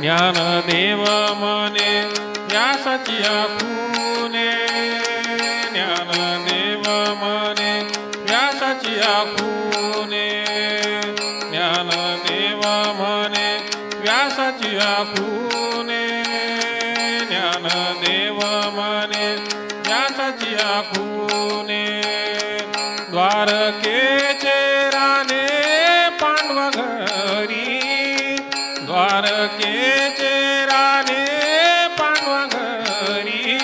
ज्ञानदेव म्हणे व्यासाची आखुने, ज्ञानदेव म्हणे व्यासाची आखुने, ज्ञानदेव म्हणे व्यासाची आखुने, ज्ञानदेव म्हणे व्यासाची आखुने. द्वारकेचे राणे पांडव घरी, द्वारकेचे राणे पांडव घरी.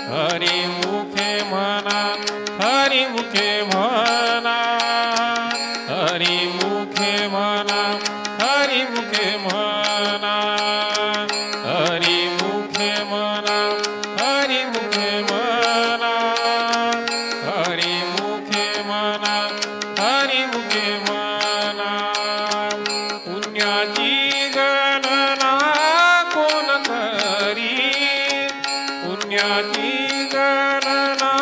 हरिमुखे म्हणा, हरिमुखे म्हणा, हरिमुखे म्हणा, हरिमुखे म्हणा, हरिमुखे म्हणा, हरिमुखे म्हणा, हरिमुखे म्हणा, हरिमुखे म्हणा. पुण्याची गणना कोण करी, पुण्याची गणना